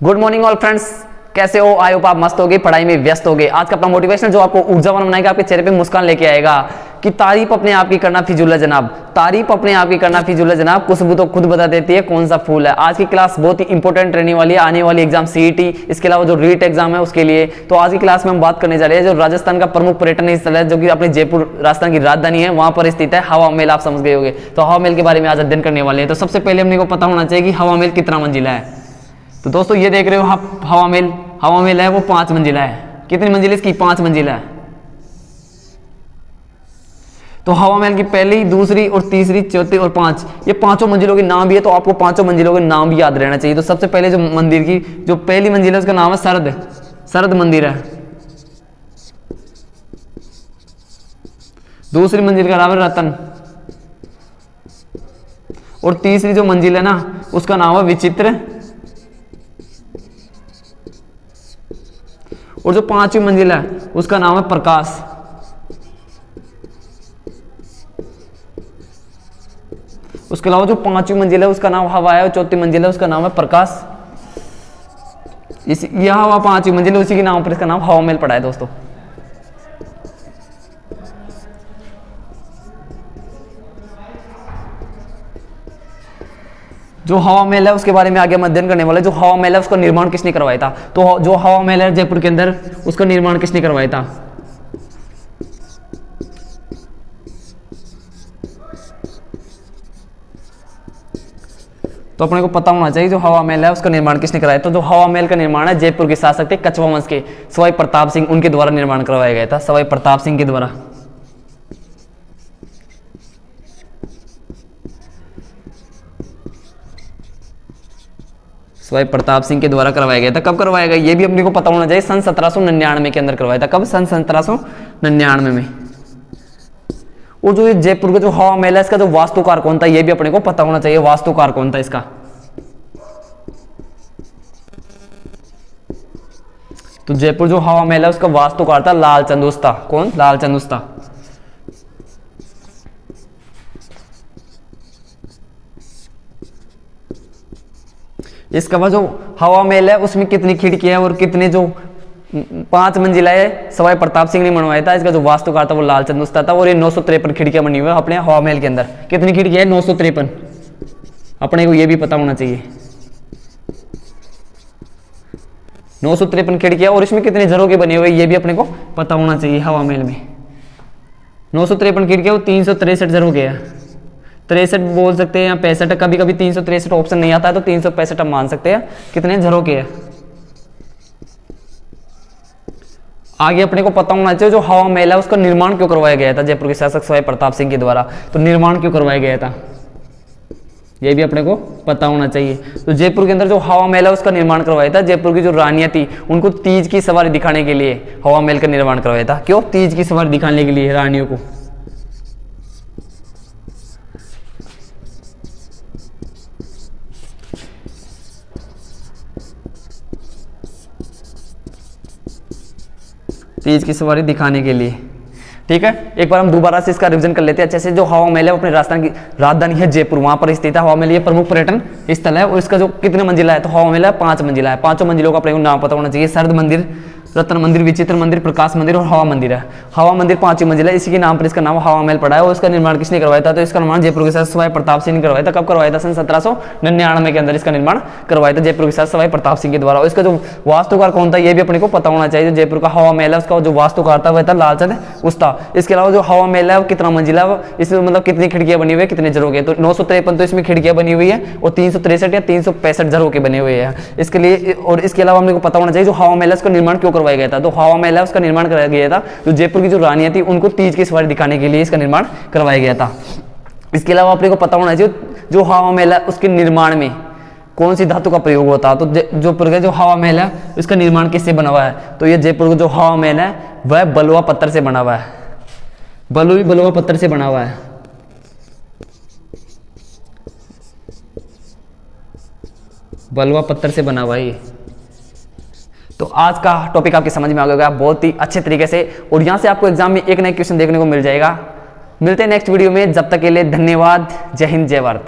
Good morning all friends, कैसे हो? I hope आप मस्त हो गए, पढ़ाई में व्यस्त हो गए। आज का अपना मोटिवेशनल जो आपको ऊर्जावान बनाएगा, आपके चेहरे पे मुस्कान लेके आएगा कि तारीफ अपने आप की करना फिजूल है जनाब। तारीफ अपने आप की करना फिजूल है जनाब, खुशबू तो खुद बता देती है कौन सा फूल है। आज की क्लास बहुत ही इंपॉर्टेंट रहने वाली है, आने वाली एग्जाम सीईटी, इसके अलावा जो रीट एग्जाम है उसके लिए। तो आज की क्लास में हम बात करने जा रहे हैं जो राजस्थान का प्रमुख पर्यटन स्थल है, जो कि अपने जयपुर राजस्थान की राजधानी है, वहां पर स्थित है हवा महल। आप समझ गए होंगे। तो हवा महल के बारे में आज अध्ययन करने वाले हैं। तो सबसे पहले हमने को पता होना चाहिए कि हवा महल कितना मंजिला है। तो दोस्तों ये देख रहे हो आप हवा महल है वो 5 मंजिला है। कितनी मंजिल इसकी? 5 मंजिला है। तो हवा महल की पहली, दूसरी और तीसरी, चौथी और 5, ये पांचों मंजिलों के नाम भी है। तो आपको पांचों मंजिलों के नाम भी याद रहना चाहिए। तो सबसे पहले जो मंदिर की जो पहली मंजिल है उसका नाम है शरद मंदिर है। दूसरी मंजिल का नाम है रतन, और तीसरी जो मंजिल है ना उसका नाम है विचित्र, और जो 5वीं मंजिल है उसका नाम है प्रकाश। उसके अलावा जो 5वीं मंजिल है उसका नाम हवा है, और 4थी मंजिल है उसका नाम है प्रकाश। यह हवा 5वीं मंजिल है, उसी के नाम पर इसका नाम हवा महल पड़ा है दोस्तों। जो हवा महल है उसके बारे में आगे हम अध्ययन करने वाले। जो हवा महल है उसका निर्माण किसने करवाया था? तो जो हवा महल है जयपुर के अंदर, उसका निर्माण किसने करवाया था? तो अपने को पता होना चाहिए जो हवा महल है उसका निर्माण किसने कराया। तो जो हवा महल का निर्माण है जयपुर के शासक थे कछवा वंश के सवाई प्रताप सिंह, उनके द्वारा निर्माण करवाया गया था। सवाई प्रताप सिंह के द्वारा। सवाई प्रताप सिंह के द्वारा करवाया गया था। कब करवाया गया ये भी अपने को पता होना चाहिए। सन 1799 के अंदर करवाया था। कब? सन 1799 में। और जो ये जयपुर का जो हवा महल है इसका जो वास्तुकार कौन था ये भी अपने को पता होना चाहिए। वास्तुकार कौन था इसका? तो जयपुर जो हवा महल है उसका वास्तुकार था लालचंद उस्ता। कौन? लालचंद उस्ता। इसका बाद जो हवा महल है उसमें कितनी खिड़कियां और कितने जो 5 मंजिला है सवाई प्रताप सिंह ने बनवाया था। इसका जो वास्तुकार था वो लालचंद उस्ता था। और ये 953 खिड़कियां बनी हुई है अपने हवा महल के अंदर। कितनी खिड़कियां है? 953। अपने को ये भी पता होना चाहिए। 953 खिड़कियां, और इसमें कितने झरोके बने हुए ये भी अपने को पता होना चाहिए। हवा महल में 953 खिड़कियां, 363 झरोके हैं। 63 बोल सकते हैं या 65, कभी कभी 363 ऑप्शन नहीं आता है तो 365 हम मान सकते हैं। कितने झरोके हैं? आगे अपने को पता होना चाहिए जो हवा महल है उसका निर्माण क्यों करवाया गया था जयपुर के शासक सवाई प्रताप सिंह के द्वारा। तो निर्माण क्यों करवाया गया था ये भी अपने को पता होना चाहिए। तो जयपुर के अंदर जो हवा महल है उसका निर्माण करवाया था जयपुर की जो रानियां थी उनको तीज की सवारी दिखाने के लिए हवा महल का निर्माण करवाया था। क्यों? तीज की सवारी दिखाने के लिए रानियों को। तीज की सवारी दिखाने के लिए। ठीक है, एक बार हम दोबारा से इसका रिवीजन कर लेते हैं अच्छे से। जो हवा महल है वो अपने राजस्थान की राजधानी है जयपुर, वहां पर स्थित है। हवा महल ये प्रमुख पर्यटन स्थल है। और इसका जो कितने मंजिला है? तो हवा महल है 5 मंजिला है। 5 मंजिलों का अपने को नाम पता होना चाहिए। शरद मंदिर, रतन मंदिर, विचित्र मंदिर, प्रकाश मंदिर और हवा मंदिर है। हवा मंदिर 5वीं मंजिल है, इसी के नाम पर इसका नाम हवा महल पड़ा है। और इसका निर्माण किसने करवाया था? तो इसका निर्माण जयपुर के शासक सवाई प्रताप सिंह ने करवाया था। कब करवाया था? सन 1799 के अंदर इसका निर्माण करवाया था जयपुर के शासक सवाई प्रताप सिंह के द्वारा। और इसका जो वास्तुकार कौन था ये भी अपने को पता होना चाहिए। जयपुर का हवा महल है उसका जो वास्तुकार था वह था लालचंद उस्ता। इसके अलावा जो हवा महल है वो कितना मंजिला है, इसमें मतलब कितनी खिड़कियां बनी हुई है, कितने झरोके? तो 953 तो इसमें खिड़कियां बनी हुई है, और 363 या 365 झरोके बने हुए हैं इसके लिए। और इसके अलावा हमने को पता होना चाहिए जो हवा महल है उसका निर्माण क्यों करवाया गया था। तो हवा महल है उसका निर्माण कराया गया था जो जयपुर की जो रानियां थी उनको तीज की सवारी दिखाने के लिए इसका निर्माण करवाया गया था। इसके अलावा अपने को पता होना चाहिए जो हवा महल है उसके निर्माण में कौन सी धातु का प्रयोग होता है। तो जयपुर का जो हवा महल है इसका निर्माण किससे बना हुआ है? तो ये जयपुर का जो हवा महल है वह बलुआ पत्थर से बना हुआ है। बलुआ पत्थर से बना हुआ है। बलुआ पत्थर से बना हुआ है ये। तो आज का टॉपिक आपकी समझ में आ गया बहुत ही अच्छे तरीके से, और यहाँ से आपको एग्जाम में एक नया क्वेश्चन देखने को मिल जाएगा। मिलते हैं नेक्स्ट वीडियो में, जब तक के लिए धन्यवाद। जय हिंद, जय भारत।